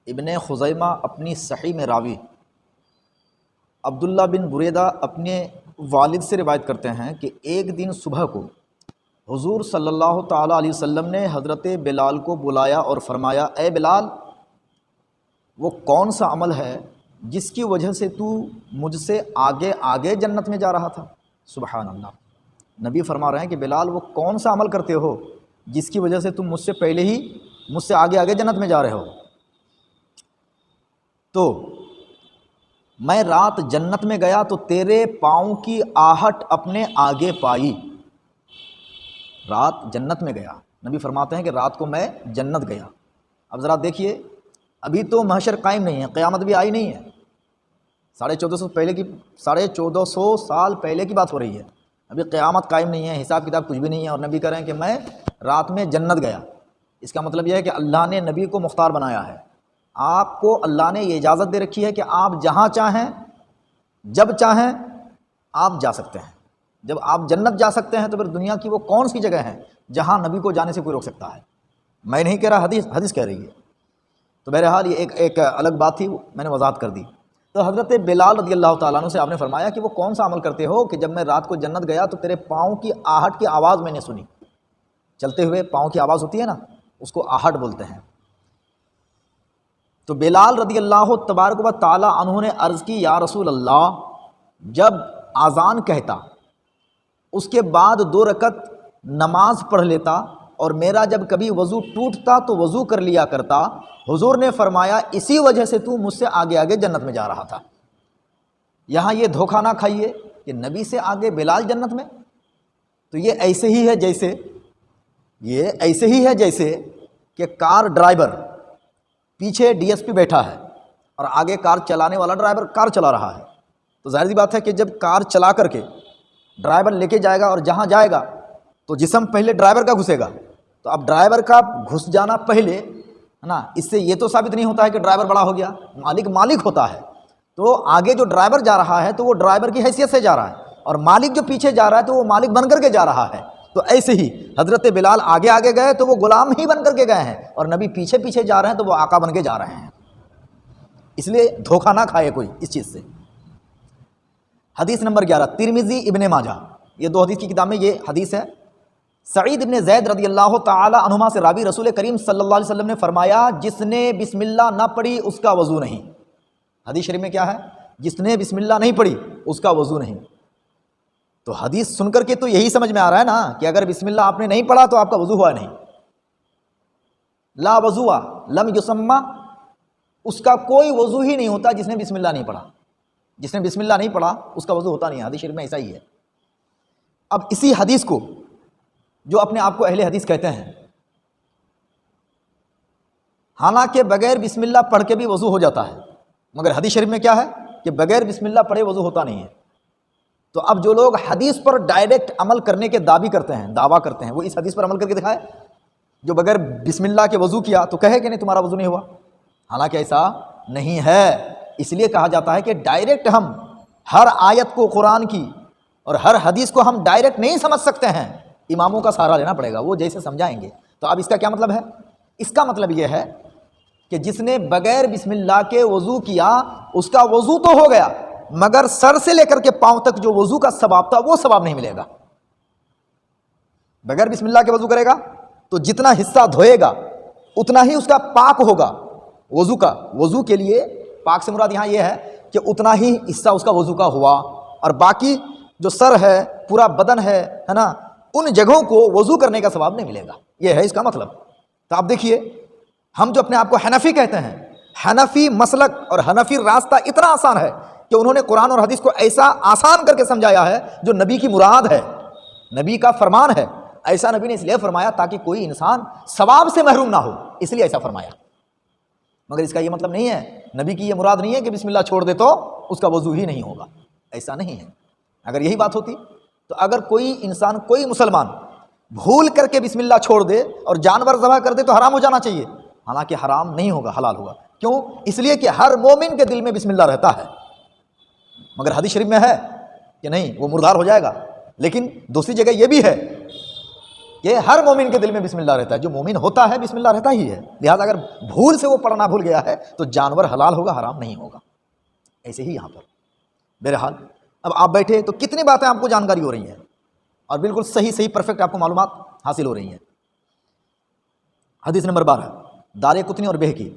ابن خزیمہ اپنی صحیح میں راوی عبداللہ بن بریدہ اپنے والد سے روایت کرتے ہیں کہ ایک دن صبح کو حضور صلی اللہ تعالیٰ علیہ وسلم نے حضرت بلال کو بلایا اور فرمایا، اے بلال، وہ کون سا عمل ہے جس کی وجہ سے تو مجھ سے آگے آگے جنت میں جا رہا تھا؟ سبحان اللہ، نبی فرما رہے ہیں کہ بلال وہ کون سا عمل کرتے ہو جس کی وجہ سے تم مجھ سے پہلے ہی مجھ سے آگے آگے جنت میں جا رہے ہو؟ تو میں رات جنت میں گیا تو تیرے پاؤں کی آہٹ اپنے آگے پائی۔ رات جنت میں گیا، نبی فرماتے ہیں کہ رات کو میں جنت گیا۔ اب ذرا دیکھیے، ابھی تو محشر قائم نہیں ہے، قیامت بھی آئی نہیں ہے، 1450 سال پہلے کی بات ہو رہی ہے، ابھی قیامت قائم نہیں ہے، حساب کتاب کچھ بھی نہیں ہے، اور نبی کہہ رہے ہیں کہ میں رات میں جنت گیا۔ اس کا مطلب یہ ہے کہ اللہ نے نبی کو مختار بنایا ہے، آپ کو اللہ نے یہ اجازت دے رکھی ہے کہ آپ جہاں چاہیں جب چاہیں آپ جا سکتے ہیں۔ جب آپ جنت جا سکتے ہیں تو پھر دنیا کی وہ کون سی جگہ ہے جہاں نبی کو جانے سے کوئی روک سکتا ہے؟ میں نہیں کہہ رہا، حدیث کہہ رہی ہے۔ تو بہرحال یہ ایک الگ بات تھی، میں نے وضاحت کر دی۔ تو حضرت بلال رضی اللہ تعالیٰ عنہ سے آپ نے فرمایا کہ وہ کون سا عمل کرتے ہو کہ جب میں رات کو جنت گیا تو تیرے پاؤں کی آہٹ کی آواز میں نے سنی۔ چلتے ہوئے پاؤں کی آواز ہوتی ہے نا، اس کو آہٹ بولتے ہیں۔ تو بلال رضی اللہ تبارک و تعالیٰ عنہ نے عرض کی، یا رسول اللہ، جب اذان کہتا اس کے بعد 2 رکعت نماز پڑھ لیتا، اور میرا جب کبھی وضو ٹوٹتا تو وضو کر لیا کرتا۔ حضور نے فرمایا اسی وجہ سے تو مجھ سے آگے آگے جنت میں جا رہا تھا۔ یہاں یہ دھوکہ نہ کھائیے کہ نبی سے آگے بلال جنت میں، تو یہ ایسے ہی ہے جیسے کہ کار ڈرائیور پیچھے ڈی ایس پی بیٹھا ہے اور آگے کار چلانے والا ڈرائیور کار چلا رہا ہے۔ تو ظاہر سی بات ہے کہ جب کار چلا کر کے ڈرائیور لے کے جائے گا اور جہاں جائے گا تو جسم پہلے ڈرائیور کا گھسے گا، تو اب ڈرائیور کا گھس جانا پہلے ہے نا، اس سے یہ تو ثابت نہیں ہوتا ہے کہ ڈرائیور بڑا ہو گیا، مالک ہوتا ہے۔ تو آگے جو ڈرائیور جا رہا ہے تو وہ ڈرائیور کی حیثیت سے جا رہا ہے، اور مالک جو پیچھے جا رہا ہے تو وہ مالک بن کر کے جا رہا ہے۔ تو ایسے ہی حضرت بلال آگے آگے گئے تو وہ غلام ہی بن کر کے گئے ہیں، اور نبی پیچھے پیچھے جا رہے ہیں تو وہ آقا بن کے جا رہے ہیں۔ اس لیے دھوکہ نہ کھائے کوئی اس چیز سے۔ حدیث نمبر 11، ترمذی ابن ماجہ، یہ 2 حدیث کی کتاب میں یہ حدیث ہے۔ سعید ابن زید رضی اللہ تعالی عنہما سے راوی، رسول کریم صلی اللہ علیہ وسلم نے فرمایا، جس نے بسم اللہ نہ پڑھی اس کا وضو نہیں۔ حدیث شریف میں کیا ہے؟ جس نے بسم اللہ نہیں پڑھی اس کا وضو نہیں۔ تو حدیث سن کر کے تو یہی سمجھ میں آ رہا ہے نا کہ اگر بسم اللہ آپ نے نہیں پڑھا تو آپ کا وضو ہوا نہیں۔ لا وضو لم یسمى، اس کا کوئی وضو ہی نہیں ہوتا جس نے بسم اللہ نہیں پڑھا۔ جس نے بسم اللہ نہیں پڑھا اس کا وضو ہوتا نہیں ہے، حدیث شریف میں ایسا ہی ہے۔ اب اسی حدیث کو جو اپنے آپ کو اہل حدیث کہتے ہیں، حالانکہ بغیر بسم اللہ پڑھ کے بھی وضو ہو جاتا ہے، مگر حدیث شریف میں کیا ہے کہ بغیر بسم اللہ پڑھے وضو ہوتا نہیں ہے۔ تو اب جو لوگ حدیث پر ڈائریکٹ عمل کرنے کے دعویٰ کرتے ہیں وہ اس حدیث پر عمل کر کے دکھائے، جو بغیر بسم اللہ کے وضو کیا تو کہے کہ نہیں تمہارا وضو نہیں ہوا، حالانکہ ایسا نہیں ہے۔ اس لیے کہا جاتا ہے کہ ڈائریکٹ ہم ہر آیت کو قرآن کی اور ہر حدیث کو ہم ڈائریکٹ نہیں سمجھ سکتے ہیں، اماموں کا سہارا لینا پڑے گا، وہ جیسے سمجھائیں گے۔ تو اب اس کا کیا مطلب ہے؟ اس کا مطلب یہ ہے کہ جس نے بغیر بسم اللہ کے وضو کیا اس کا وضو تو ہو گیا، مگر سر سے لے کر کے پاؤں تک جو وضو کا ثواب تھا وہ ثواب نہیں ملے گا۔ بغیر بسم اللہ کے وضو کرے گا تو جتنا حصہ دھوئے گا اتنا ہی اس کا پاک ہوگا وضو کا۔ وضو کے لیے پاک سے مراد یہاں یہ ہے کہ اتنا ہی حصہ اس کا وضو کا ہوا، اور باقی جو سر ہے، پورا بدن ہے نا، ان جگہوں کو وضو کرنے کا ثواب نہیں ملے گا، یہ ہے اس کا مطلب۔ تو آپ دیکھیے، ہم جو اپنے آپ کو حنفی کہتے ہیں، حنفی مسلک اور حنفی راستہ اتنا آسان ہے کہ انہوں نے قرآن اور حدیث کو ایسا آسان کر کے سمجھایا ہے جو نبی کی مراد ہے، نبی کا فرمان ہے۔ ایسا نبی نے اس لیے فرمایا تاکہ کوئی انسان ثواب سے محروم نہ ہو، اس لیے ایسا فرمایا۔ مگر اس کا یہ مطلب نہیں ہے، نبی کی یہ مراد نہیں ہے کہ بسم اللہ چھوڑ دے تو اس کا وضو ہی نہیں ہوگا، ایسا نہیں ہے۔ اگر یہی بات ہوتی تو اگر کوئی انسان، کوئی مسلمان بھول کر کے بسم اللہ چھوڑ دے اور جانور ذبح کر دے تو حرام ہو جانا چاہیے، حالانکہ حرام نہیں ہوگا، حلال ہوگا۔ کیوں؟ اس لیے کہ ہر مومن کے دل میں بسم اللہ رہتا ہے، مگر حدیث شریف میں ہے کہ نہیں وہ مردار ہو جائے گا۔ لیکن دوسری جگہ یہ بھی ہے کہ ہر مومن کے دل میں بسم اللہ رہتا ہے، جو مومن ہوتا ہے بسم اللہ رہتا ہی ہے، لہٰذا اگر بھول سے وہ پڑھنا بھول گیا ہے تو جانور حلال ہوگا، حرام نہیں ہوگا۔ ایسے ہی یہاں پر بہرحال اب آپ بیٹھے تو کتنی باتیں آپ کو جانکاری ہو رہی ہیں اور بالکل صحیح پرفیکٹ آپ کو معلومات حاصل ہو رہی ہیں۔ حدیث نمبر 12 دارقطنی اور بہقی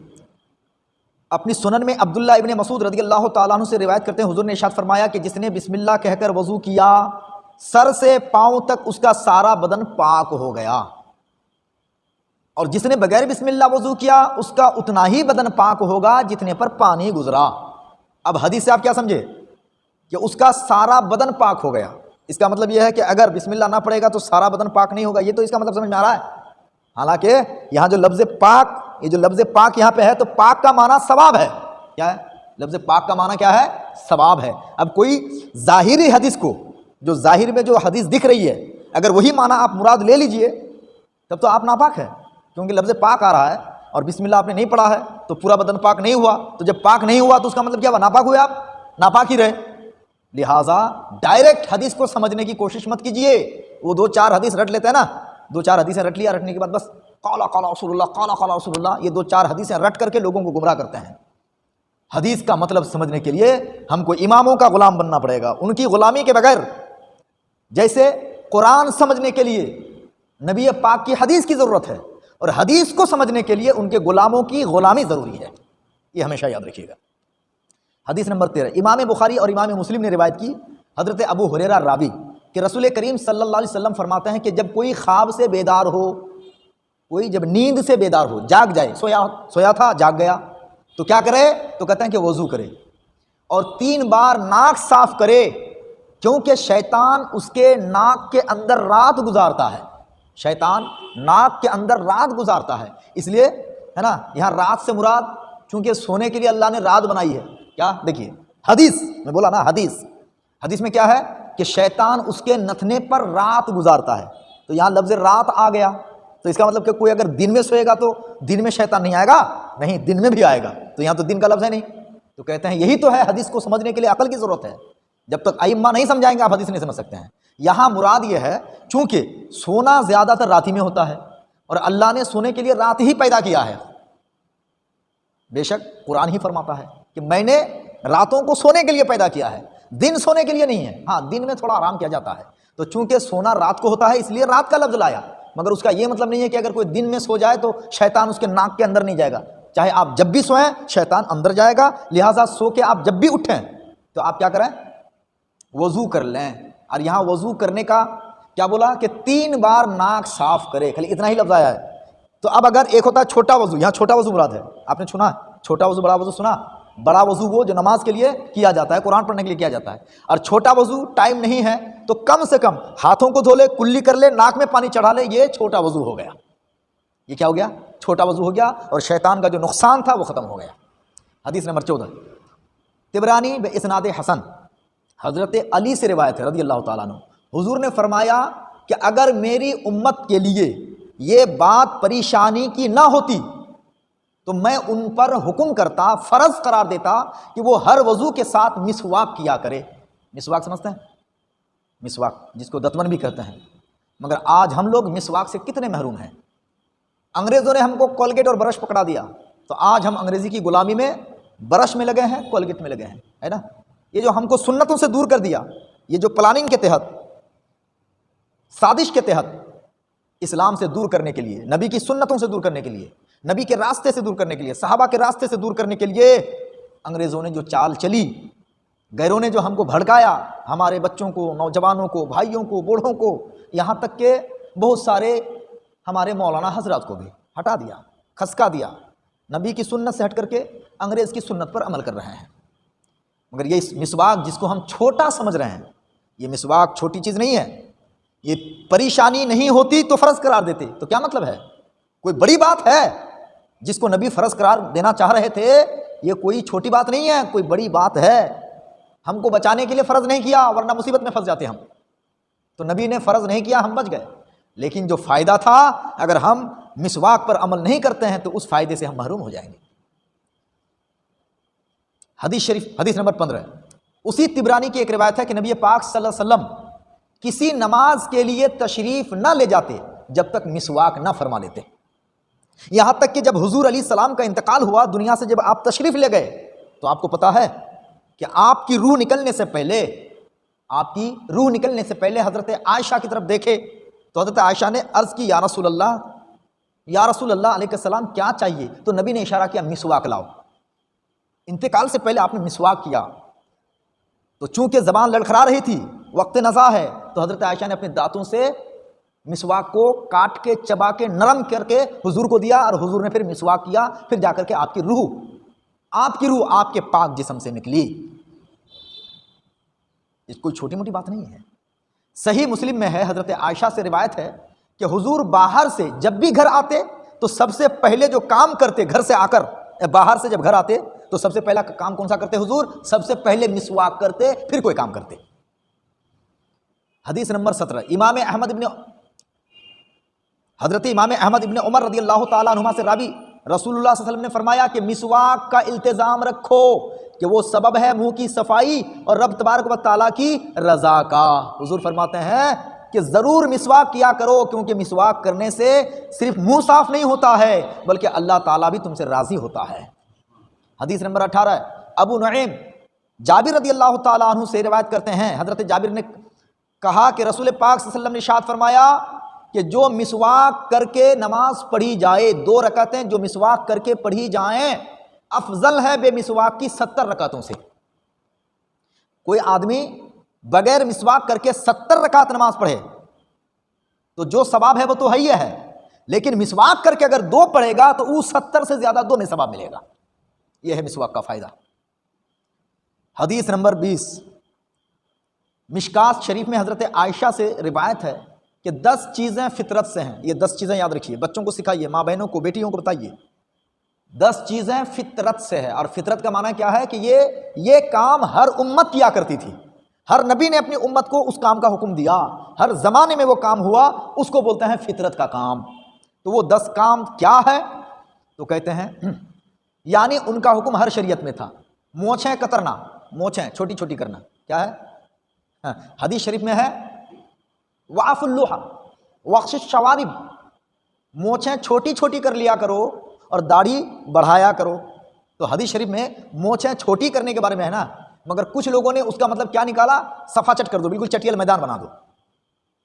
اپنی سنن میں عبداللہ ابن مسعود رضی اللہ تعالیٰ عنہ سے روایت کرتے ہیں، حضور نے ارشاد فرمایا کہ جس نے بسم اللہ کہہ کر وضو کیا سر سے پاؤں تک اس کا سارا بدن پاک ہو گیا، اور جس نے بغیر بسم اللہ وضو کیا اس کا اتنا ہی بدن پاک ہوگا جتنے پر پانی گزرا۔ اب حدیث سے آپ کیا سمجھے کہ اس کا سارا بدن پاک ہو گیا، اس کا مطلب یہ ہے کہ اگر بسم اللہ نہ پڑے گا تو سارا بدن پاک نہیں ہوگا، یہ تو اس کا مطلب سمجھ میں آ رہا ہے۔ حالانکہ یہاں جو لفظ پاک، یہ جو لفظ پاک یہاں پہ ہے تو پاک کا معنی ثواب ہے۔ کیا ہے لفظ پاک کا معنی؟ کیا ہے؟ ثواب ہے۔ اب کوئی ظاہری حدیث کو، جو ظاہر میں جو حدیث دکھ رہی ہے، اگر وہی معنی آپ مراد لے لیجئے تب تو آپ ناپاک ہے، کیونکہ لفظ پاک آ رہا ہے اور بسم اللہ آپ نے نہیں پڑھا ہے تو پورا بدن پاک نہیں ہوا، تو جب پاک نہیں ہوا تو اس کا مطلب کیا ہوا؟ ناپاک ہوئے، آپ ناپاک ہی رہے۔ لہٰذا ڈائریکٹ حدیث کو سمجھنے کی کوشش مت کیجئے۔ وہ 2-4 حدیث رٹ لیتے ہیں نا، 2-4 حدیثیں رٹ لیا، رٹنے کے بعد بس قال قال رسول اللہ، قال قال رسول اللہ، یہ 2-4 حدیثیں رٹ کر کے لوگوں کو گمراہ کرتے ہیں۔ حدیث کا مطلب سمجھنے کے لیے ہم کو اماموں کا غلام بننا پڑے گا، ان کی غلامی کے بغیر، جیسے قرآن سمجھنے کے لیے نبی پاک کی حدیث کی ضرورت ہے، اور حدیث کو سمجھنے کے لیے ان کے غلاموں کی غلامی ضروری ہے، یہ ہمیشہ یاد رکھیے گا۔ حدیث نمبر 13 امام بخاری اور امام مسلم نے روایت کی، حضرت ابو ہریرہ راوی کہ رسول کریم صلی اللہ علیہ وسلم فرماتے ہیں کہ جب کوئی خواب سے بیدار ہو، کوئی جب نیند سے بیدار ہو، جاگ جائے، سویا تھا جاگ گیا، تو کیا کرے؟ تو کہتے ہیں کہ وضو کرے اور 3 بار ناک صاف کرے، کیونکہ شیطان اس کے ناک کے اندر رات گزارتا ہے، شیطان ناک کے اندر رات گزارتا ہے، اس لیے ہے نا یہاں رات سے مراد چونکہ سونے کے لیے اللہ نے رات بنائی ہے۔ کیا دیکھیے حدیث میں بولا نا، حدیث میں کیا ہے کہ شیطان اس کے نتھنے پر رات گزارتا ہے، تو یہاں لفظ رات آ گیا، تو اس کا مطلب کہ کوئی اگر دن میں سوئے گا تو دن میں شیطان نہیں آئے گا؟ نہیں، دن میں بھی آئے گا، تو یہاں تو دن کا لفظ ہے نہیں، تو کہتے ہیں یہی تو ہے حدیث کو سمجھنے کے لیے عقل کی ضرورت ہے، جب تک ائمہ نہیں سمجھائیں گے آپ حدیث نہیں سمجھ سکتے ہیں۔ یہاں مراد یہ ہے چونکہ سونا زیادہ تر رات ہی میں ہوتا ہے اور اللہ نے سونے کے لیے رات ہی پیدا کیا ہے، بے شک قرآن ہی فرماتا ہے کہ میں نے راتوں کو سونے کے لیے پیدا کیا ہے، دن سونے کے لیے نہیں ہے، ہاں دن میں تھوڑا آرام کیا جاتا ہے، تو چونکہ سونا رات کو ہوتا ہے اس لیے رات کا لفظ لایا، مگر اس کا یہ مطلب نہیں ہے کہ اگر کوئی دن میں سو جائے تو شیطان اس کے ناک کے اندر نہیں جائے گا، چاہے آپ جب بھی سوئیں شیطان اندر جائے گا، لہٰذا سو کے آپ جب بھی اٹھیں تو آپ کیا کریں؟ وضو کر لیں، اور یہاں وضو کرنے کا کیا بولا کہ 3 بار ناک صاف کرے، خالی اتنا ہی لفظ آیا ہے۔ تو اب اگر ایک ہوتا ہے چھوٹا وضو، یہاں چھوٹا وضو مراد ہے، آپ نے سنا چھوٹا وضو بڑا وضو سنا؟ بڑا وضو وہ جو نماز کے لیے کیا جاتا ہے، قرآن پڑھنے کے لیے کیا جاتا ہے، اور چھوٹا وضو ٹائم نہیں ہے تو کم سے کم ہاتھوں کو دھو لے، کلی کر لے، ناک میں پانی چڑھا لے، یہ چھوٹا وضو ہو گیا۔ یہ کیا ہو گیا؟ چھوٹا وضو ہو گیا، اور شیطان کا جو نقصان تھا وہ ختم ہو گیا۔ حدیث نمبر 14 طبرانی باسناد حسن حضرت علی سے روایت ہے رضی اللہ تعالیٰ عنہ، حضور نے فرمایا کہ اگر میری امت کے لیے یہ بات پریشانی کی نہ ہوتی تو میں ان پر حکم کرتا، فرض قرار دیتا کہ وہ ہر وضو کے ساتھ مسواک کیا کرے۔ مسواک سمجھتے ہیں؟ مسواک جس کو دتمن بھی کہتے ہیں، مگر آج ہم لوگ مسواک سے کتنے محروم ہیں۔ انگریزوں نے ہم کو کولگیٹ اور برش پکڑا دیا، تو آج ہم انگریزی کی غلامی میں برش میں لگے ہیں، کولگیٹ میں لگے ہیں، ہے نا؟ یہ جو ہم کو سنتوں سے دور کر دیا، یہ جو پلاننگ کے تحت، سازش کے تحت اسلام سے دور کرنے کے لیے، نبی کی سنتوں سے دور کرنے کے لیے، نبی کے راستے سے دور کرنے کے لیے، صحابہ کے راستے سے دور کرنے کے لیے انگریزوں نے جو چال چلی، غیروں نے جو ہم کو بھڑکایا، ہمارے بچوں کو، نوجوانوں کو، بھائیوں کو، بوڑھوں کو، یہاں تک کہ بہت سارے ہمارے مولانا حضرات کو بھی ہٹا دیا، کھسکا دیا، نبی کی سنت سے ہٹ کر کے انگریز کی سنت پر عمل کر رہے ہیں۔ مگر یہ مسواک جس کو ہم چھوٹا سمجھ رہے ہیں، یہ مسواک چھوٹی چیز نہیں ہے، یہ پریشانی نہیں ہوتی تو فرض قرار دیتے، تو کیا مطلب ہے؟ کوئی بڑی بات ہے جس کو نبی فرض قرار دینا چاہ رہے تھے، یہ کوئی چھوٹی بات نہیں ہے، کوئی بڑی بات ہے، ہم کو بچانے کے لیے فرض نہیں کیا ورنہ مصیبت میں پھنس جاتے ہم، تو نبی نے فرض نہیں کیا، ہم بچ گئے، لیکن جو فائدہ تھا اگر ہم مسواک پر عمل نہیں کرتے ہیں تو اس فائدے سے ہم محروم ہو جائیں گے۔ حدیث شریف حدیث نمبر 15 اسی طبرانی کی ایک روایت ہے کہ نبی پاک صلی اللہ علیہ وسلم کسی نماز کے لیے تشریف نہ لے جاتے جب تک مسواک نہ فرما لیتے۔ یہاں تک کہ جب حضور علیہ السلام کا انتقال ہوا دنیا سے، جب آپ تشریف لے گئے تو آپ کو پتا ہے کہ آپ کی روح نکلنے سے پہلے حضرت عائشہ کی طرف دیکھے تو حضرت عائشہ نے عرض کی یا رسول اللہ علیہ السلام کیا چاہیے؟ تو نبی نے اشارہ کیا مسواک لاؤ۔ انتقال سے پہلے آپ نے مسواک کیا، تو چونکہ زبان لڑکھڑا رہی تھی، وقت نزا ہے، تو حضرت عائشہ نے اپنے دانتوں سے مسواک کو کاٹ کے چبا کے نرم کر کے حضور کو دیا، اور حضور نے پھر مسواک کیا، پھر جا کر کے آپ کی روح آپ کے پاک جسم سے نکلی۔ یہ کوئی چھوٹی موٹی بات نہیں ہے۔ صحیح مسلم میں ہے، حضرت عائشہ سے روایت ہے کہ حضور باہر سے جب بھی گھر آتے تو سب سے پہلے جو کام کرتے، گھر سے آ کر باہر سے جب گھر آتے تو سب سے پہلا کام کون سا کرتے حضور؟ سب سے پہلے مسواک کرتے، پھر کوئی کام کرتے۔ حدیث نمبر 17 حضرت امام احمد ابن عمر رضی اللہ تعالیٰ عنہما سے راوی رسول اللہ صلی اللہ علیہ وسلم نے فرمایا کہ مسواک کا التزام رکھو کہ وہ سبب ہے منہ کی صفائی اور رب تبارک و تعالیٰ کی رضا کا۔ حضور فرماتے ہیں کہ ضرور مسواک کیا کرو، کیونکہ مسواک کرنے سے صرف منہ صاف نہیں ہوتا ہے بلکہ اللہ تعالیٰ بھی تم سے راضی ہوتا ہے۔ حدیث نمبر 18 ابو نعیم جابر رضی اللہ تعالیٰ عنہ سے روایت کرتے ہیں، حضرت جابر نے کہا کہ رسول پاک صلی اللہ علیہ وسلم نے ارشاد فرمایا کہ جو مسواک کر کے نماز پڑھی جائے، 2 رکعتیں جو مسواک کر کے پڑھی جائیں افضل ہے بے مسواک کی 70 رکعتوں سے۔ کوئی آدمی بغیر مسواک کر کے 70 رکعت نماز پڑھے تو جو ثواب ہے وہ تو ہی ہے، لیکن مسواک کر کے اگر 2 پڑھے گا تو وہ 70 سے زیادہ 2 میں ثواب ملے گا۔ یہ ہے مسواک کا فائدہ۔ حدیث نمبر 20 مشکات شریف میں حضرت عائشہ سے روایت ہے کہ 10 چیزیں فطرت سے ہیں۔ یہ 10 چیزیں یاد رکھیے، بچوں کو سکھائیے، ماں بہنوں کو، بیٹیوں کو بتائیے۔ 10 چیزیں فطرت سے ہے، اور فطرت کا معنی کیا ہے کہ یہ کام ہر امت کیا کرتی تھی، ہر نبی نے اپنی امت کو اس کام کا حکم دیا، ہر زمانے میں وہ کام ہوا، اس کو بولتے ہیں فطرت کا کام۔ تو وہ 10 کام کیا ہے؟ تو کہتے ہیں یعنی ان کا حکم ہر شریعت میں تھا۔ مونچھیں کترنا، مونچھیں چھوٹی چھوٹی کرنا، کیا ہے؟ حدیث شریف میں ہے وعف اللحى وقش الشوارب، مونچھیں چھوٹی چھوٹی کر لیا کرو اور داڑھی بڑھایا کرو۔ تو حدیث شریف میں مونچھیں چھوٹی کرنے کے بارے میں ہے نا، مگر کچھ لوگوں نے اس کا مطلب کیا نکالا؟ صفا چٹ کر دو، بالکل چٹیل میدان بنا دو۔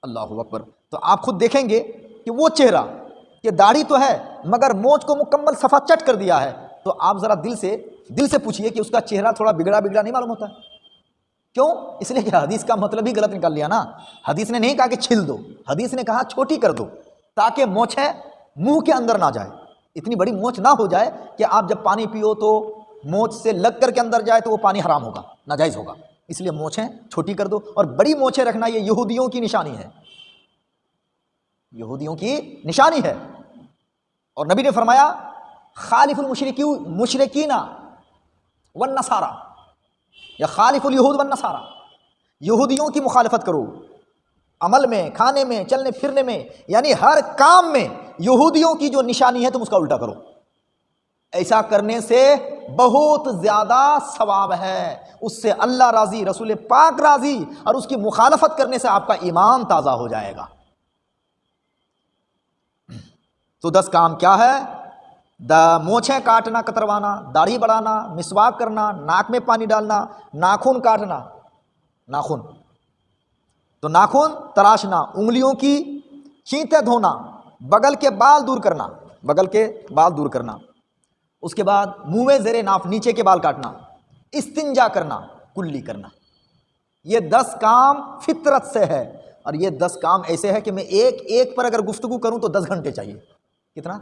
اللہ اکبر۔ تو آپ خود دیکھیں گے کہ وہ چہرہ کہ داڑھی تو ہے مگر مونچھ کو مکمل صفا چٹ کر دیا ہے، تو آپ ذرا دل سے پوچھئے کہ اس کا چہرہ تھوڑا بگڑا نہیں معلوم ہوتا ہے؟ کیوں؟ اس لیے کہ حدیث کا مطلب ہی غلط نکال لیا نا۔ حدیث نے نہیں کہا کہ چھل دو، حدیث نے کہا چھوٹی کر دو تاکہ مونچھیں منہ کے اندر نہ جائے، اتنی بڑی مونچھ نہ ہو جائے کہ آپ جب پانی پیو تو مونچھ سے لگ کر کے اندر جائے تو وہ پانی حرام ہوگا، ناجائز ہوگا۔ اس لیے مونچھیں چھوٹی کر دو، اور بڑی مونچھیں رکھنا یہ یہودیوں کی نشانی ہے، یہودیوں کی نشانی ہے۔ اور نبی نے فرمایا خالف المشرکین والنصارى، یا خالف الیہود والنصارى، یہودیوں کی مخالفت کرو، عمل میں، کھانے میں، چلنے پھرنے میں، یعنی ہر کام میں یہودیوں کی جو نشانی ہے تم اس کا الٹا کرو۔ ایسا کرنے سے بہت زیادہ ثواب ہے، اس سے اللہ راضی، رسول پاک راضی، اور اس کی مخالفت کرنے سے آپ کا ایمان تازہ ہو جائے گا۔ تو 10 کام کیا ہے؟ مونچھیں کاٹنا، کتروانا، داڑھی بڑھانا، مسواک کرنا، ناک میں پانی ڈالنا، ناخن کاٹنا، ناخن تو ناخن تراشنا، انگلیوں کی چینٹیں دھونا، بغل کے بال دور کرنا، اس کے بعد منہ میں زیر ناف نیچے کے بال کاٹنا، استنجا کرنا، کلی کرنا۔ یہ 10 کام فطرت سے ہے، اور یہ 10 کام ایسے ہے کہ میں ایک پر اگر گفتگو کروں تو 10 گھنٹے چاہیے۔ کتنا؟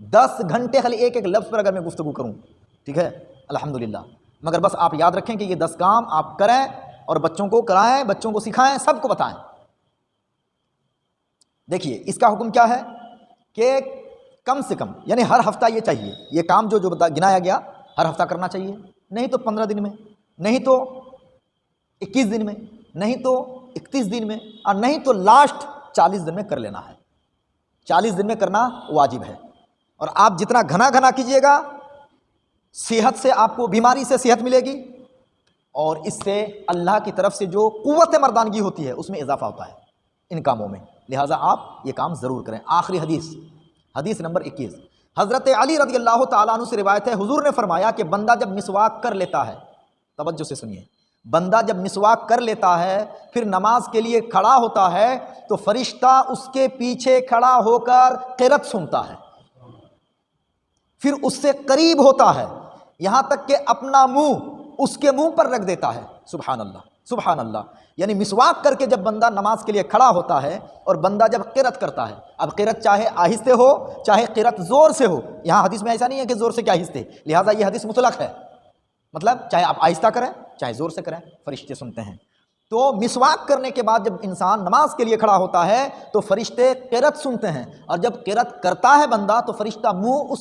10 گھنٹے خالی ایک لفظ پر اگر میں گفتگو کروں، ٹھیک ہے، الحمدللہ۔ مگر بس آپ یاد رکھیں کہ یہ 10 کام آپ کریں اور بچوں کو کرائیں، بچوں کو سکھائیں، سب کو بتائیں۔ دیکھیے اس کا حکم کیا ہے کہ کم سے کم یعنی ہر ہفتہ یہ چاہیے، یہ کام جو گنایا گیا ہر ہفتہ کرنا چاہیے، نہیں تو 15 دن میں، نہیں تو 21 دن میں، نہیں تو 31 دن میں، اور نہیں تو لاسٹ 40 دن میں کر لینا ہے۔ 40 دن میں کرنا واجب ہے، اور آپ جتنا گھنا کیجئے گا صحت سے، آپ کو بیماری سے صحت ملے گی، اور اس سے اللہ کی طرف سے جو قوت مردانگی ہوتی ہے اس میں اضافہ ہوتا ہے ان کاموں میں۔ لہٰذا آپ یہ کام ضرور کریں۔ آخری حدیث نمبر 21، حضرت علی رضی اللہ تعالیٰ عنہ سے روایت ہے، حضور نے فرمایا کہ بندہ جب مسواک کر لیتا ہے، توجہ سے سنیے، بندہ جب مسواک کر لیتا ہے پھر نماز کے لیے کھڑا ہوتا ہے تو فرشتہ اس کے پیچھے کھڑا ہو کر قرأت سنتا ہے، پھر اس سے قریب ہوتا ہے یہاں تک کہ اپنا منہ اس کے منہ پر رکھ دیتا ہے۔ سبحان اللہ، سبحان اللہ۔ یعنی مسواک کر کے جب بندہ نماز کے لیے کھڑا ہوتا ہے اور بندہ جب قرأت کرتا ہے، اب قرأت چاہے آہستہ ہو چاہے قرأت زور سے ہو، یہاں حدیث میں ایسا نہیں ہے کہ زور سے کیا آہستہ، لہٰذا یہ حدیث مطلق ہے، مطلب چاہے آپ آہستہ کریں چاہے زور سے کریں، فرشتے سنتے ہیں۔ تو مسواک کرنے کے بعد جب انسان نماز کے لیے کھڑا ہوتا ہے تو فرشتے قرأت سنتے ہیں، اور جب قرأت کرتا ہے بندہ تو فرشتہ منہ اس